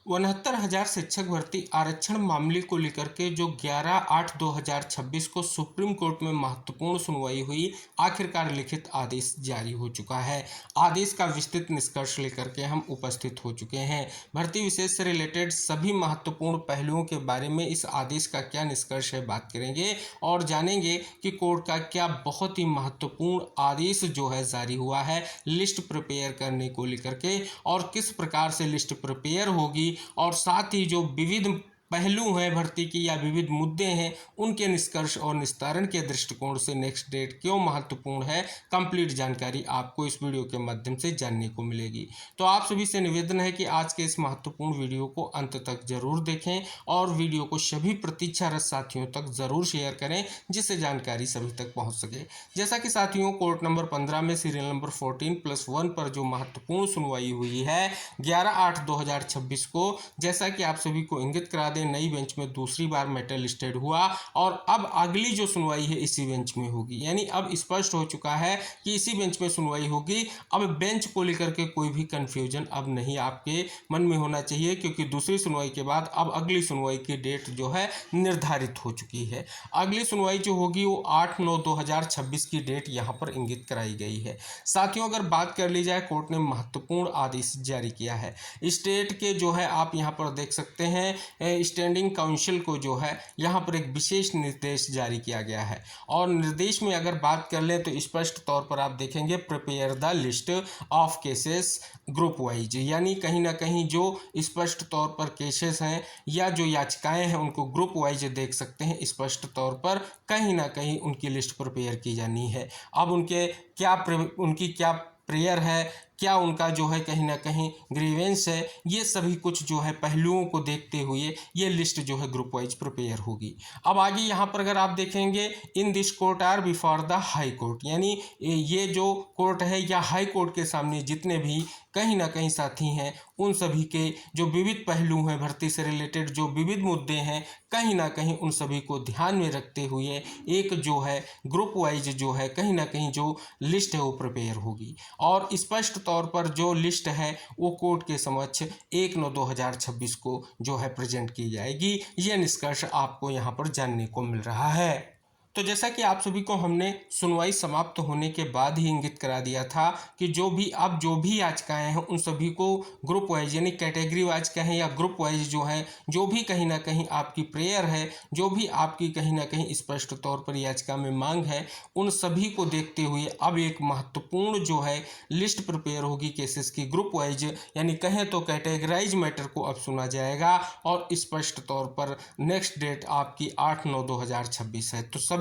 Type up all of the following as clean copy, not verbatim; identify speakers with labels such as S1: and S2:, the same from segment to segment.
S1: 69,000 शिक्षक भर्ती आरक्षण मामले को लेकर के जो 11/8/2026 को सुप्रीम कोर्ट में महत्वपूर्ण सुनवाई हुई, आखिरकार लिखित आदेश जारी हो चुका है। आदेश का विस्तृत निष्कर्ष लेकर के हम उपस्थित हो चुके हैं। भर्ती विशेष से रिलेटेड सभी महत्वपूर्ण पहलुओं के बारे में इस आदेश का क्या निष्कर्ष है बात करेंगे और जानेंगे कि कोर्ट का क्या बहुत ही महत्वपूर्ण आदेश जो है जारी हुआ है लिस्ट प्रिपेयर करने को लेकर के, और किस प्रकार से लिस्ट प्रिपेयर होगी, और साथ ही जो विविध पहलू हैं भर्ती की या विविध मुद्दे हैं उनके निष्कर्ष और निस्तारण के दृष्टिकोण से नेक्स्ट डेट क्यों महत्वपूर्ण है, कंप्लीट जानकारी आपको इस वीडियो के माध्यम से जानने को मिलेगी। तो आप सभी से निवेदन है कि आज के इस महत्वपूर्ण वीडियो को अंत तक जरूर देखें और वीडियो को सभी प्रतीक्षारत साथियों तक जरूर शेयर करें जिससे जानकारी सभी तक पहुंच सके। जैसा कि साथियों, कोर्ट नंबर 15 में सीरियल नंबर 14+1 पर जो महत्वपूर्ण सुनवाई हुई है 11/8/2026 को, जैसा कि आप सभी को इंगित करा दें, नई बेंच में दूसरी बार मैटर लिस्टेड हुआ और अब अगली जो सुनवाई है इसी बेंच में होगी। यानी अब स्पष्ट हो चुका है कि इसी बेंच में सुनवाई होगी। अब बेंच को लेकर के कोई भी कंफ्यूजन अब नहीं आपके मन में होना चाहिए, क्योंकि दूसरी सुनवाई के बाद अब अगली सुनवाई की डेट जो है निर्धारित हो चुकी है। अगली सुनवाई जो होगी वो 8/9/2026 की डेट यहाँ पर इंगित कराई गई है। साथियों, अगर बात कर ली जाए, कोर्ट ने महत्वपूर्ण आदेश जारी किया है। स्टेट के जो है आप यहाँ पर देख सकते हैं, स्टैंडिंग काउंसिल को जो है यहाँ पर एक विशेष निर्देश जारी किया गया है, और निर्देश में अगर बात कर लें तो स्पष्ट तौर पर आप देखेंगे prepare the list of cases group wise, यानी कहीं ना कहीं जो स्पष्ट तौर पर केसेस हैं या जो याचिकाएं हैं उनको ग्रुप वाइज देख सकते हैं। स्पष्ट तौर पर कहीं ना कहीं उनकी लिस्ट प्रिपेयर की जानी है। अब उनकी क्या प्रेयर है, क्या उनका जो है कहीं ना कहीं ग्रीवेंस है, ये सभी कुछ जो है पहलुओं को देखते हुए ये लिस्ट जो है ग्रुप वाइज प्रिपेयर होगी। अब आगे यहाँ पर अगर आप देखेंगे, in this court or before the high court, यानी ये जो कोर्ट है या हाई कोर्ट के सामने जितने भी कहीं ना कहीं साथी हैं उन सभी के जो विविध पहलू हैं भर्ती से रिलेटेड, जो विविध मुद्दे हैं, कहीं ना कहीं उन सभी को ध्यान में रखते हुए एक जो है ग्रुप वाइज जो है कहीं ना कहीं जो लिस्ट है वो प्रिपेयर होगी। और स्पष्ट तौर पर जो लिस्ट है वो कोर्ट के समक्ष 1/9/2026 को जो है प्रेजेंट की जाएगी। ये निष्कर्ष आपको यहाँ पर जानने को मिल रहा है। तो जैसा कि आप सभी को हमने सुनवाई समाप्त होने के बाद ही इंगित करा दिया था कि जो भी याचिकाएं हैं उन सभी को ग्रुप वाइज यानी कैटेगरी वाइज कहें या ग्रुप वाइज जो है, जो भी कहीं ना कहीं आपकी प्रेयर है, जो भी आपकी कहीं ना कहीं स्पष्ट तौर पर याचिका में मांग है, उन सभी को देखते हुए अब एक महत्वपूर्ण जो है लिस्ट प्रिपेयर होगी केसेस की ग्रुप वाइज, यानी कहें तो कैटेगराइज मैटर को अब सुना जाएगा। और स्पष्ट तौर पर नेक्स्ट डेट आपकी 8/9/2026 है। तो सभी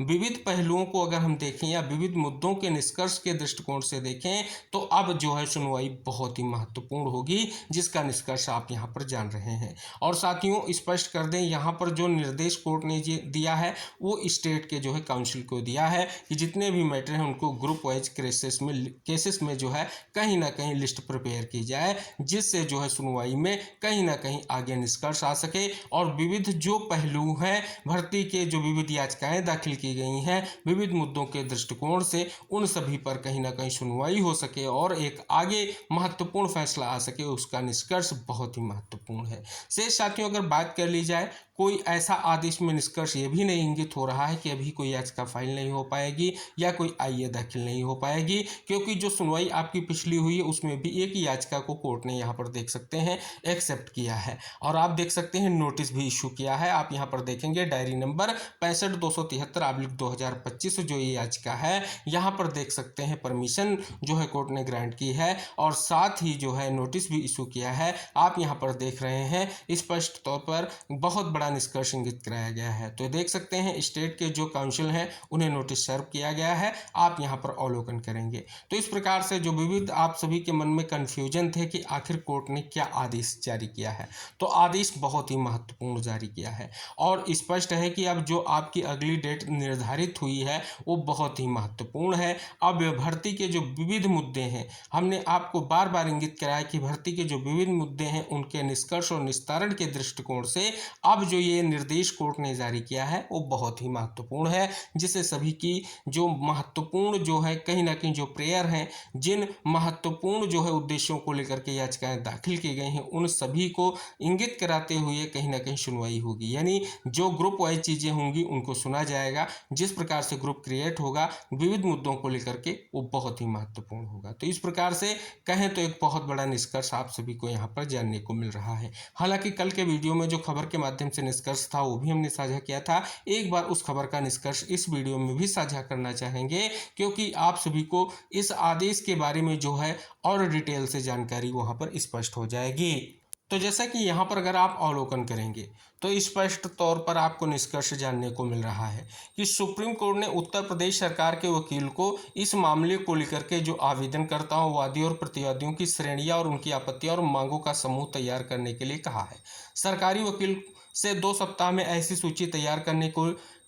S1: विविध पहलुओं को अगर हम देखें या विविध मुद्दों के निष्कर्ष के दृष्टिकोण से देखें तो अब जो है सुनवाई बहुत ही महत्वपूर्ण होगी, जिसका निष्कर्ष आप यहां पर जान रहे हैं। और साथियों, स्पष्ट कर दें, यहां पर जो निर्देश कोर्ट ने दिया है वो स्टेट के जो है काउंसिल को दिया है कि जितने भी मैटर हैं उनको ग्रुप वाइज केसेस में जो है कहीं ना कहीं लिस्ट प्रिपेयर की जाए, जिससे जो है सुनवाई में कहीं ना कहीं आगे निष्कर्ष आ सके और विविध जो पहलू हैं भर्ती के, जो विविध याचिकाएं दाखिल की गई हैं विविध मुद्दों के दृष्टिकोण से, उन सभी पर कहीं ना कहीं सुनवाई हो सके और एक आगे महत्वपूर्ण फैसला आ सके, उसका निष्कर्ष बहुत ही महत्वपूर्ण है। शेष साथियों, अगर बात कर ली जाए, कोई ऐसा आदेश में निष्कर्ष ये भी नहीं इंगित हो रहा है कि अभी कोई याचिका फाइल नहीं हो पाएगी या कोई आईए दाखिल नहीं हो पाएगी, क्योंकि जो सुनवाई आपकी पिछली हुई है उसमें भी एक ही याचिका को कोर्ट ने यहाँ पर देख सकते हैं एक्सेप्ट किया है, और आप देख सकते हैं नोटिस भी इशू किया है। आप यहाँ पर देखेंगे डायरी नंबर 65/273/2025 जो ये याचिका है, यहाँ पर देख सकते हैं परमिशन जो है कोर्ट ने ग्रांट की है और साथ ही जो है नोटिस भी इशू किया है। आप यहाँ पर देख रहे हैं स्पष्ट तौर पर बहुत बड़ा निष्कर्ष इंगित कराया गया है। तो देख सकते हैं स्टेट के जो काउंसिल हैं उन्हें नोटिस सर्व किया गया है, आप यहाँ पर अवलोकन करेंगे। तो इस प्रकार से जो विविध आप सभी के मन में कन्फ्यूजन थे कि आखिर कोर्ट ने क्या आदेश जारी किया है, तो आदेश बहुत ही महत्वपूर्ण जारी किया है और स्पष्ट है कि अब जो आपकी अगली डेट निर्धारित हुई है वो बहुत ही महत्वपूर्ण है। अब भर्ती के जो विविध मुद्दे हैं, हमने आपको बार बार इंगित कराया कि भर्ती के जो विविध मुद्दे हैं उनके निष्कर्ष और निस्तारण के दृष्टिकोण से अब जो ये निर्देश कोर्ट ने जारी किया है वो बहुत ही महत्वपूर्ण है, जिससे सभी की जो महत्वपूर्ण जो है कहीं ना कहीं जो प्रेयर हैं, जिन महत्वपूर्ण जो है उद्देश्यों को लेकर के याचिकाएं दाखिल की गई हैं, उन सभी को इंगित कराते हुए कहीं ना कहीं सुनवाई होगी। यानी जो ग्रुप वाइज चीज़ें होंगी उनको सुना जाएगा, जिस प्रकार से ग्रुप क्रिएट होगा विविध मुद्दों को लेकर के वो बहुत ही महत्वपूर्ण होगा। तो इस प्रकार से कहें तो एक बहुत बड़ा निष्कर्ष आप सभी को यहाँ पर जानने को मिल रहा है। हालांकि कल के वीडियो में जो खबर के माध्यम से निष्कर्ष था वो भी हमने साझा किया था, एक बार उस खबर का निष्कर्ष इस वीडियो में भी साझा करना चाहेंगे, क्योंकि आप सभी को इस आदेश के बारे में जो है और डिटेल से जानकारी वहाँ पर स्पष्ट हो जाएगी। तो जैसा कि यहाँ पर अगर आप अवलोकन करेंगे तो स्पष्ट तौर पर आपको निष्कर्ष जानने को मिल रहा है कि सुप्रीम कोर्ट ने उत्तर प्रदेश सरकार के वकील को इस मामले को लेकर के जो आवेदनकर्ताओं, वादियों और प्रतिवादियों की श्रेणियां और उनकी आपत्तियां और मांगों का समूह तैयार करने के लिए कहा है। सरकारी वकील से 2 सप्ताह में ऐसी सूची तैयार करने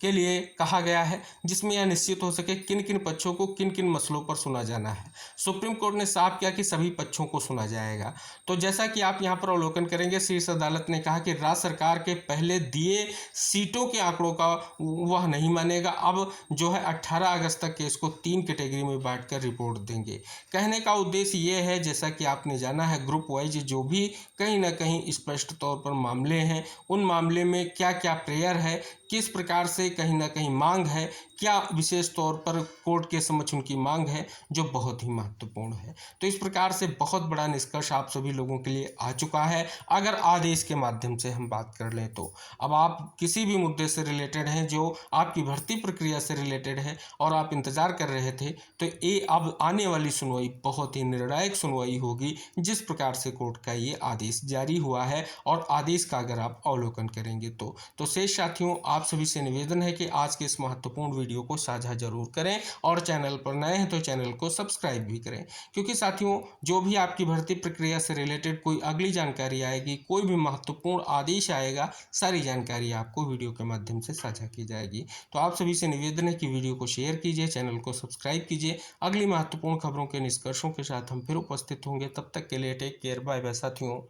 S1: के लिए कहा गया है जिसमें यह निश्चित हो सके किन किन पक्षों को किन किन मसलों पर सुना जाना है। सुप्रीम कोर्ट ने साफ किया कि सभी पक्षों को सुना जाएगा। तो जैसा कि आप यहाँ पर अवलोकन करेंगे, शीर्ष अदालत ने कहा कि राज्य सरकार के पहले दिए सीटों के आंकड़ों का वह नहीं मानेगा। अब जो है 18 अगस्त तक केस को 3 कैटेगरी में बांटकर रिपोर्ट देंगे। कहने का उद्देश्य ये है, जैसा कि आपने जाना है, ग्रुप वाइज जो भी कहीं ना कहीं स्पष्ट तौर पर मामले हैं, उन मामले में क्या क्या प्रेयर है, किस प्रकार से कहीं ना कहीं मांग है, क्या विशेष तौर पर कोर्ट के समक्ष उनकी मांग है, जो बहुत ही महत्वपूर्ण है। तो इस प्रकार से बहुत बड़ा निष्कर्ष आप सभी लोगों के लिए आ चुका है। अगर आदेश के माध्यम से हम बात कर लें तो अब आप किसी भी मुद्दे से रिलेटेड हैं जो आपकी भर्ती प्रक्रिया से रिलेटेड है और आप इंतजार कर रहे थे, तो ये अब आने वाली सुनवाई बहुत ही निर्णायक सुनवाई होगी, जिस प्रकार से कोर्ट का ये आदेश जारी हुआ है। और आदेश का अगर आप अवलोकन करेंगे तो शेष साथियों, आप सभी से निवेदन है कि आज के इस महत्वपूर्ण वीडियो को साझा जरूर करें और चैनल पर नए हैं तो चैनल को सब्सक्राइब भी करें, क्योंकि साथियों जो भी आपकी भर्ती प्रक्रिया से रिलेटेड कोई अगली जानकारी आएगी, कोई भी महत्वपूर्ण आदेश आएगा, सारी जानकारी आपको वीडियो के माध्यम से साझा की जाएगी। तो आप सभी से निवेदन है कि वीडियो को शेयर कीजिए, चैनल को सब्सक्राइब कीजिए। अगली महत्वपूर्ण खबरों के निष्कर्षों के साथ हम फिर उपस्थित होंगे। तब तक के लिए टेक केयर, बाय बाय साथियों।